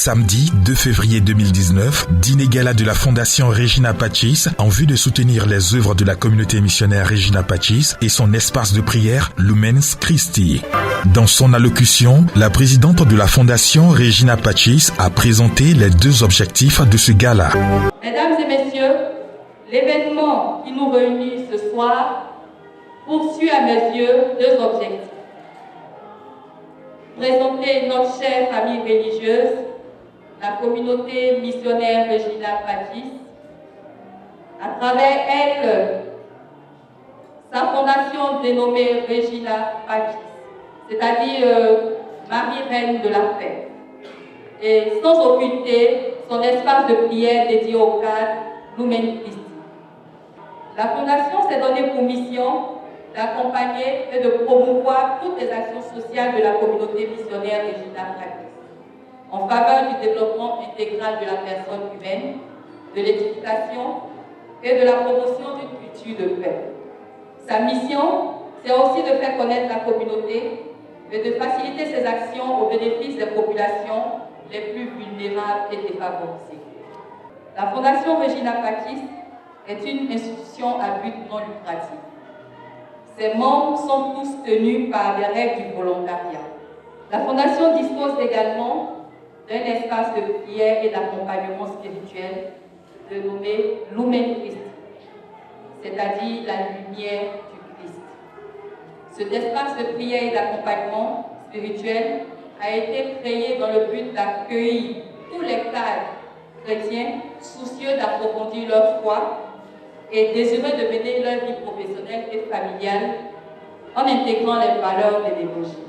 Samedi 2 février 2019, dîner gala de la Fondation Regina Pacis en vue de soutenir les œuvres de la communauté missionnaire Regina Pacis et son espace de prière Lumens Christi. Dans son allocution, la présidente de la Fondation Regina Pacis a présenté les deux objectifs de ce gala. Mesdames et messieurs, l'événement qui nous réunit ce soir poursuit à mes yeux deux objectifs. Présenter notre chère famille religieuse, la communauté missionnaire Regina Pacis, à travers elle, sa fondation dénommée Regina Pacis, c'est-à-dire Marie-Reine de la paix, et sans occulter son espace de prière dédié au cadre Lumen Christi. La fondation s'est donnée pour mission d'accompagner et de promouvoir toutes les actions sociales de la communauté missionnaire Regina Pacis en faveur du développement intégral de la personne humaine, de l'édification et de la promotion d'une culture de paix. Sa mission, c'est aussi de faire connaître la communauté et de faciliter ses actions au bénéfice des populations les plus vulnérables et défavorisées. La Fondation Regina Pacis est une institution à but non lucratif. Ses membres sont tous tenus par des règles du volontariat. La Fondation dispose également d'un espace de prière et d'accompagnement spirituel dénommé Lumen Christi, c'est-à-dire la lumière du Christ. Cet espace de prière et d'accompagnement spirituel a été créé dans le but d'accueillir tous les cadres chrétiens soucieux d'approfondir leur foi et désireux de mener leur vie professionnelle et familiale en intégrant les valeurs de l'évangile.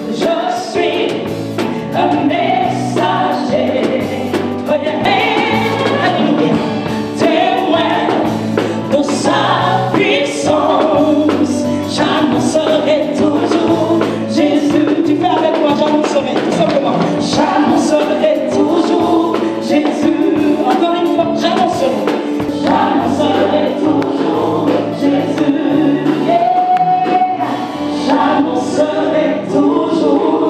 Je suis un messager, témoin de sa puissance. J'annoncerai toujours Jésus. Tu fais avec moi, j'annoncerai tout simplement. J'annoncerai toujours Jésus. Encore une fois, j'annoncerai toujours Jésus. Yeah. J'annoncerai toujours.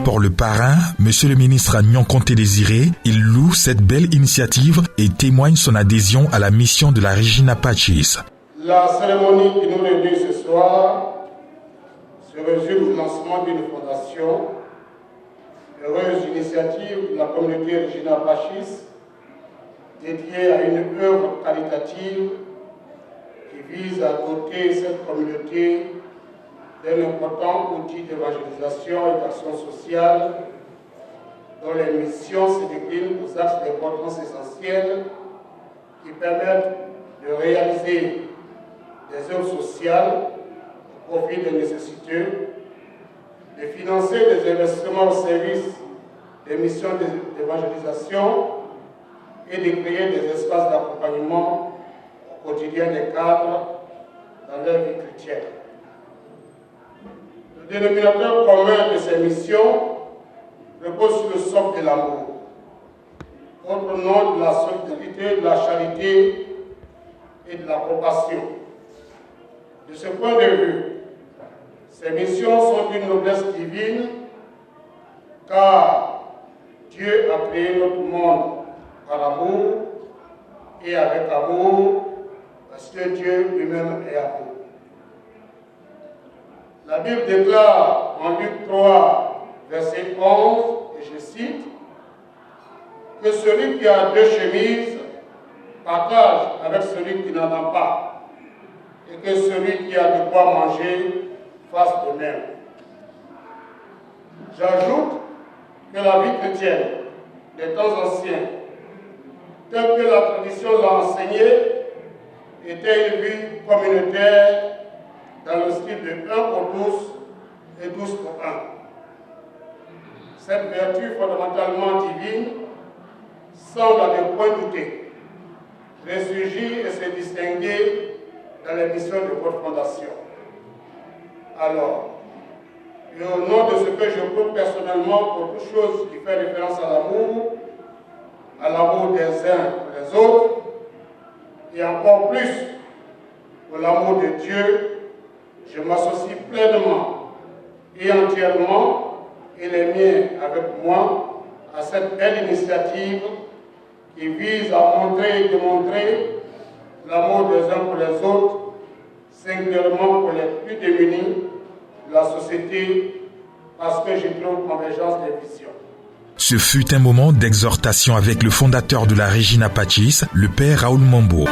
Pour le parrain, Monsieur le ministre Agnon Conté Désiré, il loue cette belle initiative et témoigne son adhésion à la mission de la Regina Pacis. La cérémonie qui nous réunit ce soir se résume au lancement d'une fondation, heureuse initiative de la communauté Regina Pacis, dédiée à une œuvre qualitative qui vise à doter cette communauté d'un important outil d'évangélisation et d'action sociale dont les missions se déclinent aux axes d'importance essentiels qui permettent de réaliser des œuvres sociales au profit des nécessiteux, de financer des investissements au service des missions d'évangélisation et de créer des espaces d'accompagnement au quotidien des cadres dans leur vie chrétienne. Le dénominateur commun de ces missions repose sur le socle de l'amour, autre nom de la solidarité, de la charité et de la compassion. De ce point de vue, ces missions sont d'une noblesse divine, car Dieu a créé notre monde par amour et avec amour, parce que Dieu lui-même est amour. La Bible déclare en Luc 3, verset 11, et je cite, que celui qui a deux chemises partage avec celui qui n'en a pas, et que celui qui a de quoi manger fasse de même. J'ajoute que la vie chrétienne des temps anciens, telle que la tradition l'a enseigné, était une vie communautaire dans le style de 1 pour 12 et 12 pour 1. Cette vertu fondamentalement divine semble à ne point douter ressurgir et se distinguer dans les missions de votre fondation. Alors, et au nom de ce que je prouve personnellement pour toute chose qui fait référence à l'amour des uns pour les autres, et encore plus pour l'amour de Dieu, je m'associe pleinement et entièrement, et les miens avec moi, à cette belle initiative qui vise à montrer et démontrer l'amour des uns pour les autres, singulièrement pour les plus démunis de la société, parce que j'y trouve convergence des visions. Ce fut un moment d'exhortation avec le fondateur de la Regina Pacis, le père Raoul Mambo.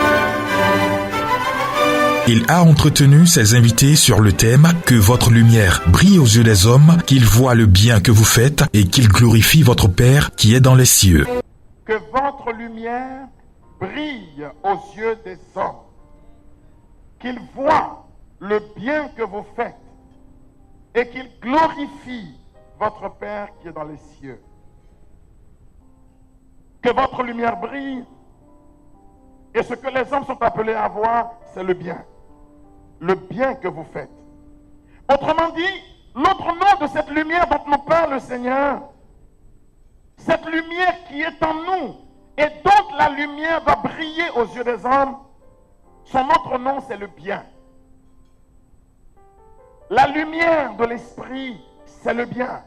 Il a entretenu ses invités sur le thème « Que votre lumière brille aux yeux des hommes, qu'ils voient le bien que vous faites et qu'ils glorifient votre Père qui est dans les cieux. » Que votre lumière brille aux yeux des hommes, qu'ils voient le bien que vous faites et qu'ils glorifient votre Père qui est dans les cieux. Que votre lumière brille, et ce que les hommes sont appelés à voir, c'est le bien. Le bien que vous faites. Autrement dit, l'autre nom de cette lumière dont nous parle le Seigneur, cette lumière qui est en nous, et dont la lumière va briller aux yeux des hommes, son autre nom, c'est le bien. La lumière de l'esprit, c'est le bien.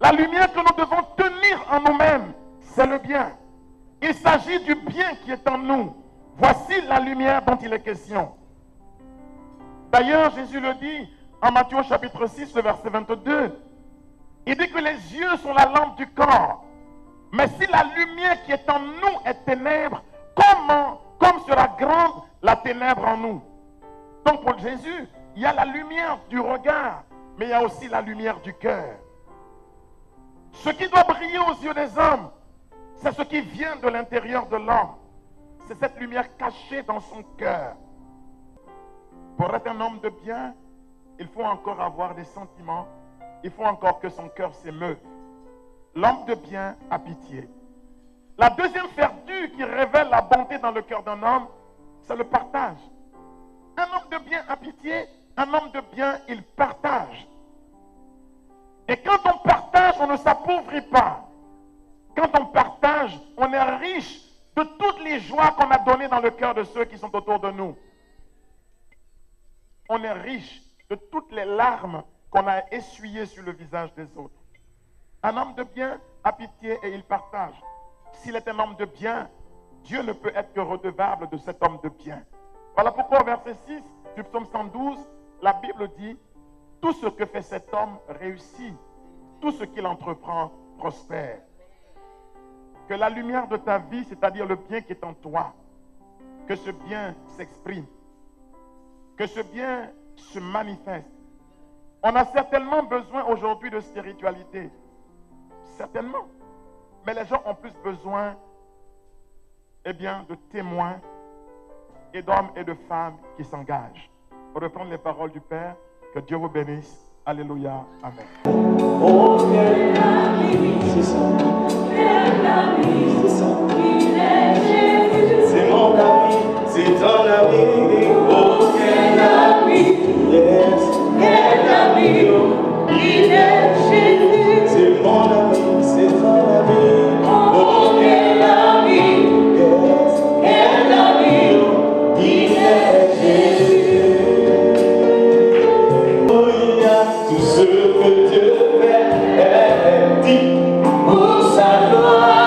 La lumière que nous devons tenir en nous-mêmes, c'est le bien. Il s'agit du bien qui est en nous. Voici la lumière dont il est question. D'ailleurs, Jésus le dit en Matthieu chapitre 6, le verset 22. Il dit que les yeux sont la lampe du corps. Mais si la lumière qui est en nous est ténèbre, comme sera grande la ténèbre en nous? Donc pour Jésus, il y a la lumière du regard, mais il y a aussi la lumière du cœur. Ce qui doit briller aux yeux des hommes, c'est ce qui vient de l'intérieur de l'homme. C'est cette lumière cachée dans son cœur. Pour être un homme de bien, il faut encore avoir des sentiments. Il faut encore que son cœur s'émeuve. L'homme de bien a pitié. La deuxième vertu qui révèle la bonté dans le cœur d'un homme, c'est le partage. Un homme de bien a pitié, un homme de bien, il partage. Et quand on partage, on ne s'appauvrit pas. Quand on partage, on est riche de toutes les joies qu'on a données dans le cœur de ceux qui sont autour de nous. On est riche de toutes les larmes qu'on a essuyées sur le visage des autres. Un homme de bien a pitié et il partage. S'il est un homme de bien, Dieu ne peut être que redevable de cet homme de bien. Voilà pourquoi au verset 6 du psaume 112, la Bible dit « Tout ce que fait cet homme réussit, tout ce qu'il entreprend prospère. » Que la lumière de ta vie, c'est-à-dire le bien qui est en toi, que ce bien s'exprime, que ce bien se manifeste. On a certainement besoin aujourd'hui de spiritualité. Certainement. Mais les gens ont plus besoin, de témoins et d'hommes et de femmes qui s'engagent. Pour reprendre les paroles du Père, que Dieu vous bénisse. Alléluia. Amen. Oh, quel ami, c'est son, quel ami, c'est son, il est Jésus. C'est mon ami, c'est ton ami. Oh, quel ami, yes, quel ami, il est Jésus. C'est mon ami, c'est ton ami. Oh, quel ami, yes, quel ami, il est Jésus. Tout ce que Dieu fait est dit pour sa gloire.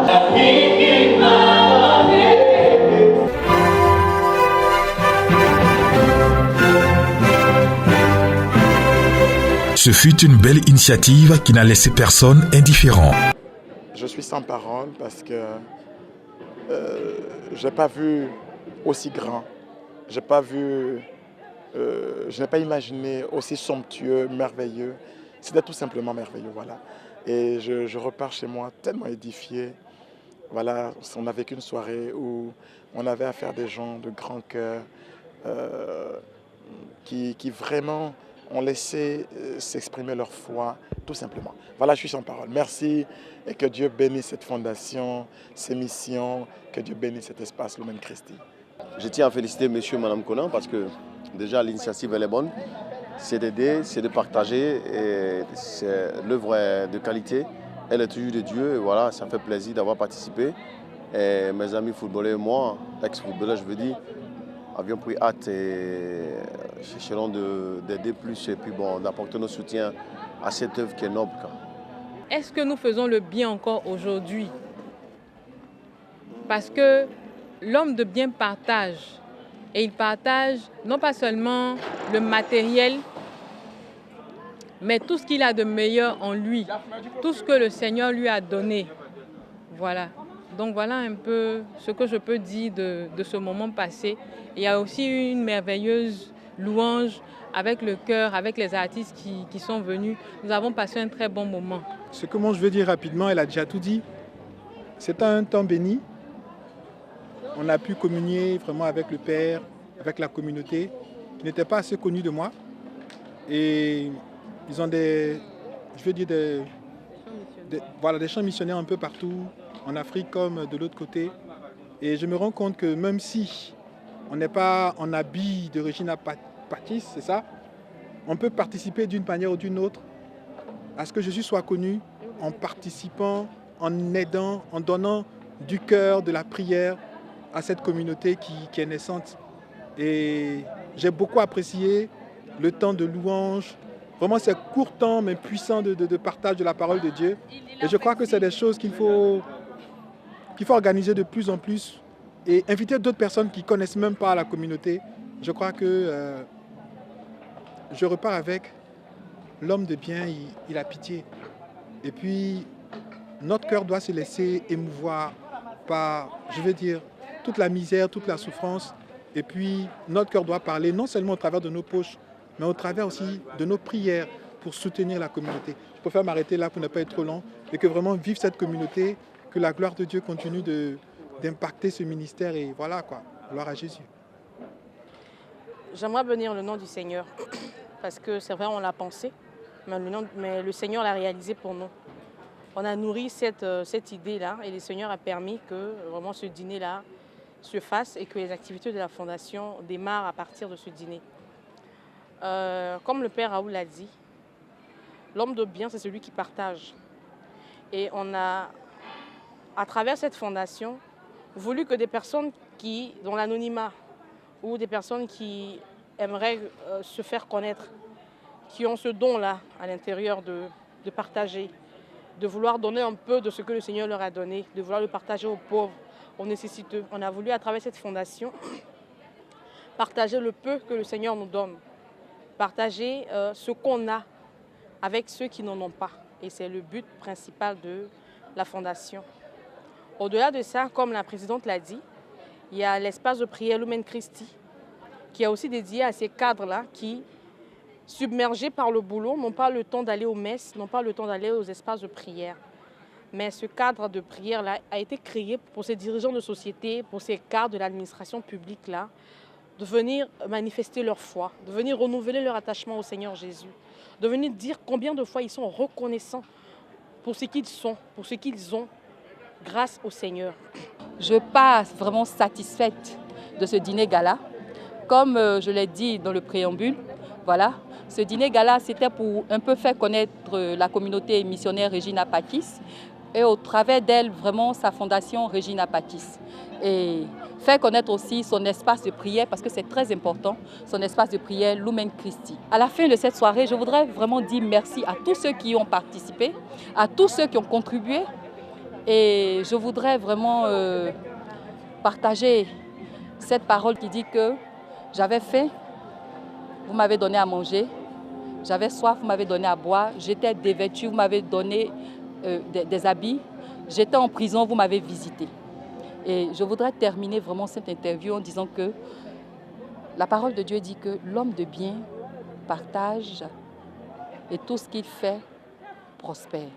La vie qu'il m'a donnée. Ce fut une belle initiative qui n'a laissé personne indifférent. Je suis sans parole parce que je n'ai pas vu aussi grand. Je n'ai pas imaginé aussi somptueux, merveilleux. C'était tout simplement merveilleux, voilà. Et je repars chez moi tellement édifié. Voilà, on a vécu une soirée où on avait affaire à des gens de grand cœur qui vraiment ont laissé s'exprimer leur foi, tout simplement. Voilà, je suis sans parole. Merci et que Dieu bénisse cette fondation, ces missions, que Dieu bénisse cet espace Lumen Christi. Je tiens à féliciter monsieur et madame Conan parce que déjà l'initiative elle est bonne. C'est d'aider, c'est de partager et l'œuvre est de qualité. Elle est toujours de Dieu. Et voilà, ça fait plaisir d'avoir participé. Et mes amis footballeurs et moi, ex-footballeurs, je veux dire, avions pris hâte et chercherons d'aider plus et puis bon, d'apporter notre soutien à cette œuvre qui est noble. Est-ce que nous faisons le bien encore aujourd'hui? Parce que l'homme de bien partage. Et il partage non pas seulement le matériel, mais tout ce qu'il a de meilleur en lui, tout ce que le Seigneur lui a donné. Voilà. Donc voilà un peu ce que je peux dire de ce moment passé. Il y a aussi une merveilleuse louange avec le chœur, avec les artistes qui sont venus. Nous avons passé un très bon moment. Ce que moi je veux dire rapidement, elle a déjà tout dit. C'est un temps béni. On a pu communier vraiment avec le Père, avec la communauté, qui n'était pas assez connue de moi. Et ils ont des champs missionnaires un peu partout, en Afrique comme de l'autre côté. Et je me rends compte que même si on n'est pas en habit de Regina Pacis, c'est ça, on peut participer d'une manière ou d'une autre à ce que Jésus soit connu en participant, en aidant, en donnant du cœur, de la prière à cette communauté qui est naissante. Et j'ai beaucoup apprécié le temps de louange, vraiment ces courts temps mais puissants de partage de la parole de Dieu. Et je crois que c'est des choses qu'il faut organiser de plus en plus et inviter d'autres personnes qui ne connaissent même pas la communauté. Je crois que je repars avec l'homme de bien, il a pitié. Et puis, notre cœur doit se laisser émouvoir par, toute la misère, toute la souffrance. Et puis, notre cœur doit parler non seulement au travers de nos poches, mais au travers aussi de nos prières pour soutenir la communauté. Je préfère m'arrêter là pour ne pas être trop long et que vraiment vivre cette communauté, que la gloire de Dieu continue d'impacter ce ministère et voilà quoi, gloire à Jésus. J'aimerais bénir le nom du Seigneur parce que c'est vrai, on l'a pensé, mais le Seigneur l'a réalisé pour nous. On a nourri cette idée-là et le Seigneur a permis que vraiment ce dîner-là se fasse et que les activités de la Fondation démarrent à partir de ce dîner. Comme le Père Raoul l'a dit, l'homme de bien, c'est celui qui partage. Et on a, à travers cette fondation, voulu que des personnes dans l'anonymat ou des personnes qui aimeraient se faire connaître, qui ont ce don-là à l'intérieur de partager, de vouloir donner un peu de ce que le Seigneur leur a donné, de vouloir le partager aux pauvres, aux nécessiteux. On a voulu, à travers cette fondation, partager le peu que le Seigneur nous donne, partager ce qu'on a avec ceux qui n'en ont pas. Et c'est le but principal de la fondation. Au-delà de ça, comme la présidente l'a dit, il y a l'espace de prière Lumen Christi, qui est aussi dédié à ces cadres-là qui, submergés par le boulot, n'ont pas le temps d'aller aux messes, n'ont pas le temps d'aller aux espaces de prière. Mais ce cadre de prière-là a été créé pour ces dirigeants de société, pour ces cadres de l'administration publique-là, de venir manifester leur foi, de venir renouveler leur attachement au Seigneur Jésus, de venir dire combien de fois ils sont reconnaissants pour ce qu'ils sont, pour ce qu'ils ont, grâce au Seigneur. Je pars vraiment satisfaite de ce dîner gala. Comme je l'ai dit dans le préambule, voilà, ce dîner gala, c'était pour un peu faire connaître la communauté missionnaire Regina Pacis et au travers d'elle, vraiment, sa fondation Regina Pacis. Et faire connaître aussi son espace de prière, parce que c'est très important, son espace de prière Lumen Christi. À la fin de cette soirée, je voudrais vraiment dire merci à tous ceux qui ont participé, à tous ceux qui ont contribué. Et je voudrais vraiment partager cette parole qui dit que j'avais faim, vous m'avez donné à manger, j'avais soif, vous m'avez donné à boire, j'étais dévêtue, vous m'avez donné des habits, j'étais en prison, vous m'avez visité. Et je voudrais terminer vraiment cette interview en disant que la parole de Dieu dit que l'homme de bien partage et tout ce qu'il fait prospère.